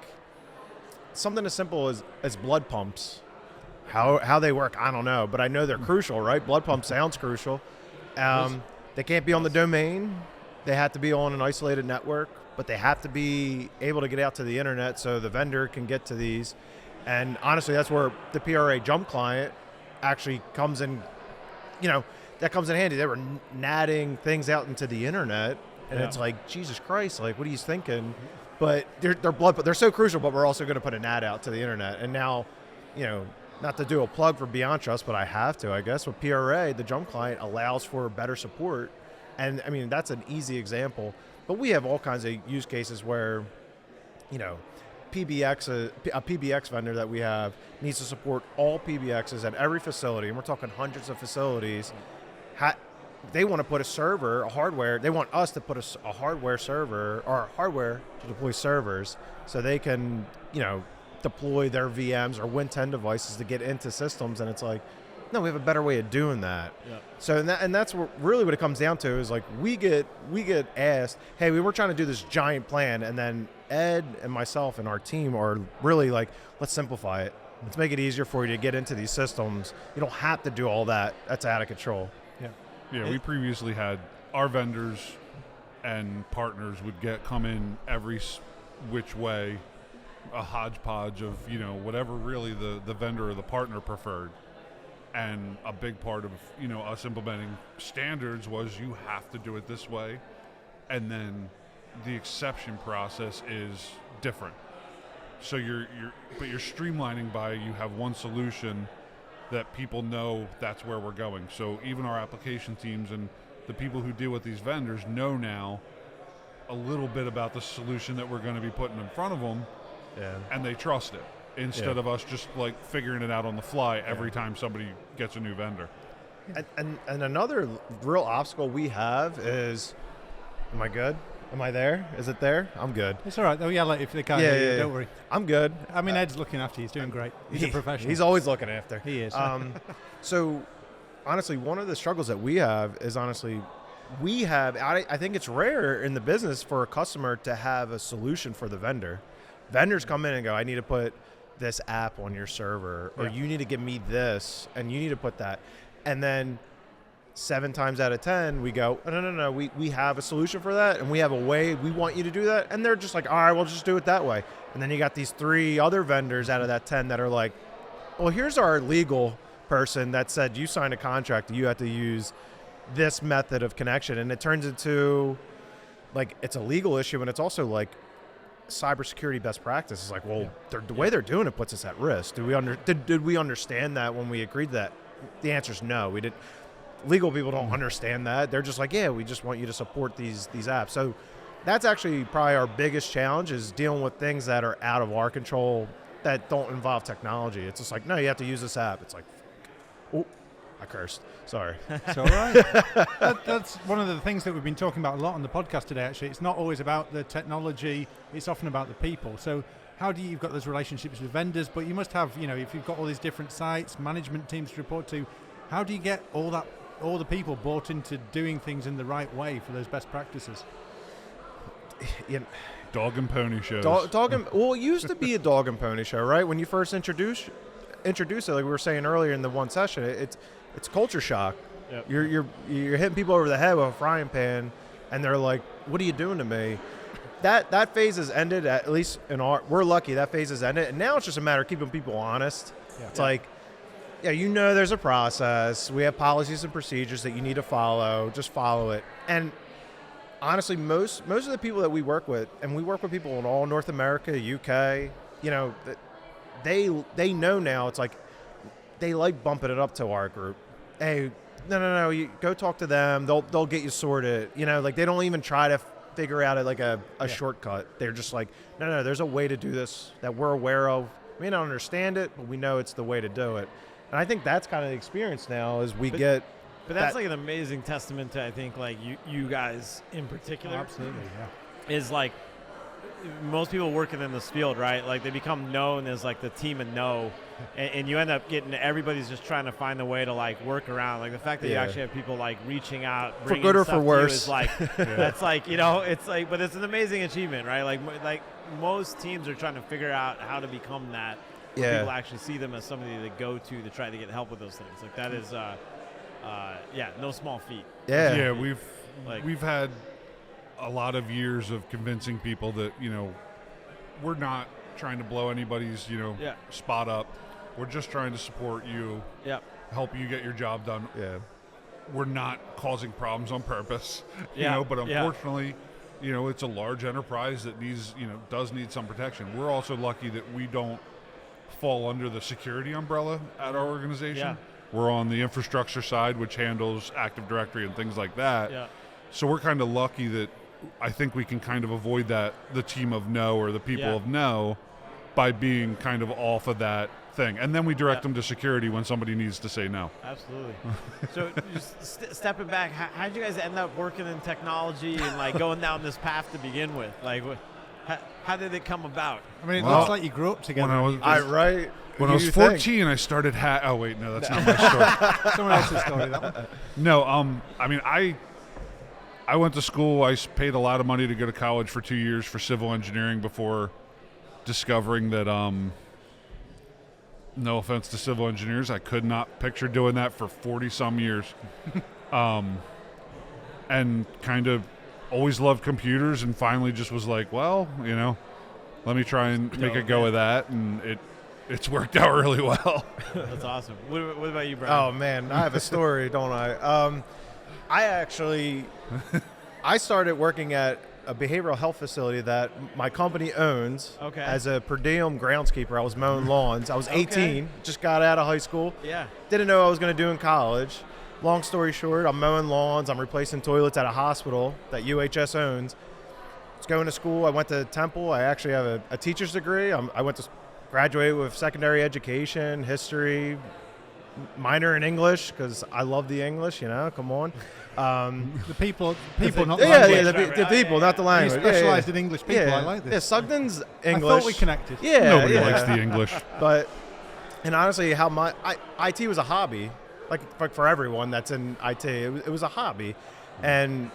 simple as blood pumps. How they work, I don't know, but I know they're crucial, right? Blood pump sounds crucial. They can't be on the domain. They have to be on an isolated network, but they have to be able to get out to the internet so the vendor can get to these. And honestly, that's where the PRA jump client actually comes in, that comes in handy. They were natting things out into the internet, and it's like, Jesus Christ, like, what are you thinking? But they're so crucial, but we're also going to put a NAT out to the internet. And now, not to do a plug for Beyond Trust, but I have to, I guess, with PRA, the jump client allows for better support. And I mean, that's an easy example. But we have all kinds of use cases where, PBX, a PBX vendor that we have needs to support all PBXs at every facility, and we're talking hundreds of facilities. They want to put a server, a hardware. They want us to put a hardware server or hardware to deploy servers so they can, deploy their VMs or Win 10 devices to get into systems. And it's like, no, we have a better way of doing that. Yep. So and that's what it comes down to is like we get asked, hey, we were trying to do this giant plan, and then Ed and myself and our team are really like, let's simplify it. Let's make it easier for you to get into these systems. You don't have to do all that. That's out of control. Yeah, we previously had our vendors and partners would come in every which way, a hodgepodge of, whatever really the vendor or the partner preferred. And a big part of, us implementing standards was you have to do it this way. And then the exception process is different. So you're streamlining by you have one solution that people know that's where we're going. So even our application teams and the people who deal with these vendors know now a little bit about the solution that we're going to be putting in front of them, and they trust it instead of us just like figuring it out on the fly every time somebody gets a new vendor. And another real obstacle we have is, am I good? Am I there? Is it there? I'm good. It's all right. They'll yell at you if they can't hear you. Don't worry. I'm good. I mean, Ed's looking after you. He's doing great. He's a professional. He's always looking after. He is. So, honestly, one of the struggles that we have is I think it's rare in the business for a customer to have a solution for the vendor. Vendors come in and go, I need to put this app on your server, or you need to give me this, and you need to put that. And then 7 times out of 10, we go, no, we have a solution for that, and we have a way we want you to do that. And they're just like, all right, we'll just do it that way. And then you got these 3 other vendors out of that 10 that are like, well, here's our legal person that said you signed a contract, you have to use this method of connection. And it turns into, like, it's a legal issue, and it's also like cybersecurity best practice. It's like, well, the way they're doing it puts us at risk. Did we understand that when we agreed to that? The answer is no, we didn't. Legal people don't understand that. They're just like, yeah, we just want you to support these apps. So that's actually probably our biggest challenge, is dealing with things that are out of our control that don't involve technology. It's just like, no, you have to use this app. It's like, oh, I cursed. Sorry. It's all right. That's one of the things that we've been talking about a lot on the podcast today, actually. It's not always about the technology. It's often about the people. So how do you've got those relationships with vendors, but you must have, if you've got all these different sites, management teams to report to, how do you get all the people bought into doing things in the right way for those best practices? Dog and pony shows. Well, it used to be a dog and pony show, right? When you first introduce it, like we were saying earlier in the one session, it's culture shock. Yep. You're hitting people over the head with a frying pan, and they're like, "What are you doing to me?" That phase has ended. At least we're lucky that phase has ended, and now it's just a matter of keeping people honest. Yeah. It's like, there's a process. We have policies and procedures that you need to follow. Just follow it. And honestly, most of the people that we work with, and we work with people in all North America, UK, they know now. It's like they like bumping it up to our group. Hey, no, you go talk to them. They'll get you sorted. Like they don't even try to figure out a shortcut. They're just like, no, there's a way to do this that we're aware of. We may not understand it, but we know it's the way to do it. And I think that's kind of the experience now as we get. But that's like an amazing testament to, I think, like you guys in particular. Oh, absolutely, yeah. Is like most people working in this field, right? Like they become known as like the team and know, and you end up getting everybody's just trying to find a way to like work around. Like the fact that you actually have people like reaching out, for good or for worse, is like that's like it's like, but it's an amazing achievement, right? Like most teams are trying to figure out how to become that. People actually see them as somebody to go to try to get help with those things. Like that is. No small feat. Yeah, we've had a lot of years of convincing people that we're not trying to blow anybody's spot up. We're just trying to support you. Yep. Help you get your job done. Yeah. We're not causing problems on purpose. But unfortunately, it's a large enterprise that does need some protection. We're also lucky that we don't fall under the security umbrella at our organization. Yeah. We're on the infrastructure side, which handles Active Directory and things like that. Yeah. So we're kind of lucky that I think we can kind of avoid that, the team of no or the people of no, by being kind of off of that thing. And then we direct them to security when somebody needs to say no. Absolutely. So just stepping back, how did you guys end up working in technology and like going down this path to begin with? Like, how did it come about? I mean, it looks like you grew up together. When I was 14, I started oh, wait, no, that's not my story. Someone else's story, that one. No, I went to school. I paid a lot of money to go to college for 2 years for civil engineering before discovering that, no offense to civil engineers, I could not picture doing that for 40-some years. And kind of always loved computers and finally just was like, well, let me try and make a go of that, and it's worked out really well. That's awesome. What about you, Brian? Oh, man, I have a story, don't I? I started working at a behavioral health facility that my company owns as a per diem groundskeeper. I was mowing lawns. I was 18, just got out of high school. Yeah. Didn't know what I was going to do in college. Long story short, I'm mowing lawns. I'm replacing toilets at a hospital that UHS owns. I was going to school. I went to Temple. I actually have a teacher's degree. I went to graduate with secondary education, history, minor in English because I love the English. Come on. The people, not the language. The people, not the language. You specialized in English people. I like this. Yeah, Sugden's English. I thought we connected. Yeah, nobody likes the English. And honestly, IT was a hobby. Like for everyone that's in IT, it was a hobby. And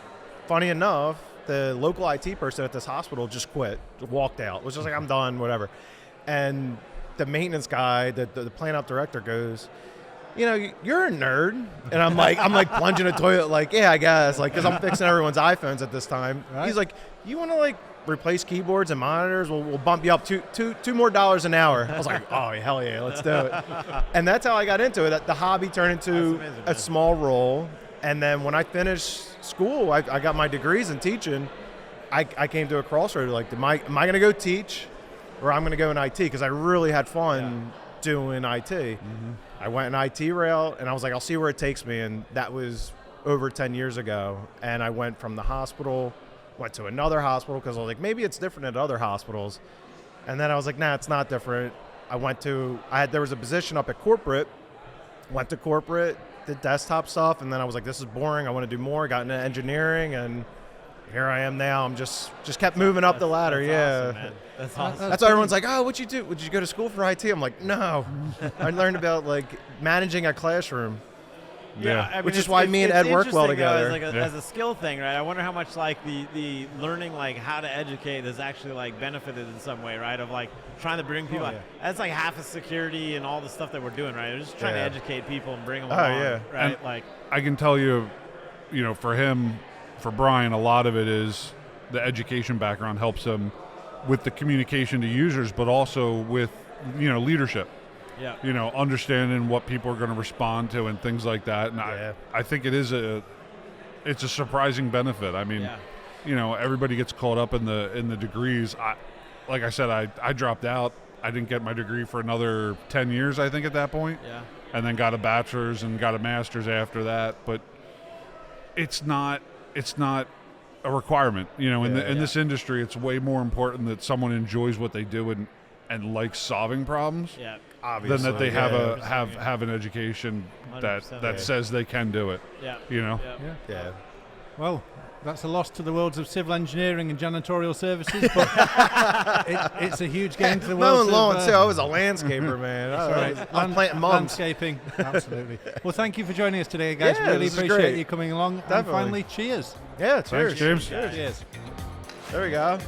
funny enough, the local IT person at this hospital just quit, walked out. Was just like, I'm done, whatever. And the maintenance guy, the plant op director goes, you're a nerd. And I'm like plunging a toilet, like, yeah, I guess, like, because I'm fixing everyone's iPhones at this time. Right. He's like, you want to like replace keyboards and monitors? We'll bump you up $2 more an hour. I was like, oh hell yeah, let's do it. And that's how I got into it. The hobby turned into a small role. And then when I finished school, I got my degrees in teaching. I came to a crossroad. Like, am I going to go teach, or I'm going to go in IT? Because I really had fun doing IT. Mm-hmm. I went an IT rail, and I was like, I'll see where it takes me. And that was over 10 years ago. And I went from the hospital, went to another hospital because I was like, maybe it's different at other hospitals. And then I was like, nah, it's not different. There was a position up at corporate, went to corporate, did desktop stuff, and then I was like, this is boring. I want to do more. Got into engineering, and here I am now. I'm just kept moving up the ladder. Awesome, man. That's awesome. That's why everyone's like, oh, what'd you do? Did you go to school for IT? I'm like, no. I learned about like managing a classroom. Yeah, I mean, which is why me and Ed work well together. As a skill thing, right? I wonder how much like the learning like how to educate has actually like benefited in some way, right? Of like trying to bring people. That's like half of security and all the stuff that we're doing, right? We're just trying to educate people and bring them along, right? And like I can tell you, for him, for Brian, a lot of it is the education background helps him with the communication to users, but also with leadership. Yeah. Understanding what people are going to respond to and things like that. And I think it's a surprising benefit. I mean, everybody gets caught up in the degrees. Like I said, I dropped out. I didn't get my degree for another 10 years, I think, at that point. Yeah. And then got a bachelor's and got a master's after that. But it's not a requirement. In this industry, it's way more important that someone enjoys what they do and likes solving problems. Yeah. Obviously, than that they have an education that says they can do it. Yeah. Yeah. Well, that's a loss to the worlds of civil engineering and janitorial services, but it's a huge gain to the world. Lawn too. I was a landscaper, man. I'm planting mums. Landscaping, absolutely. Well, thank you for joining us today, guys. Yeah, really this is appreciate great. you coming along. Definitely. And finally, cheers. Yeah, cheers. Thanks, James. Cheers. There we go.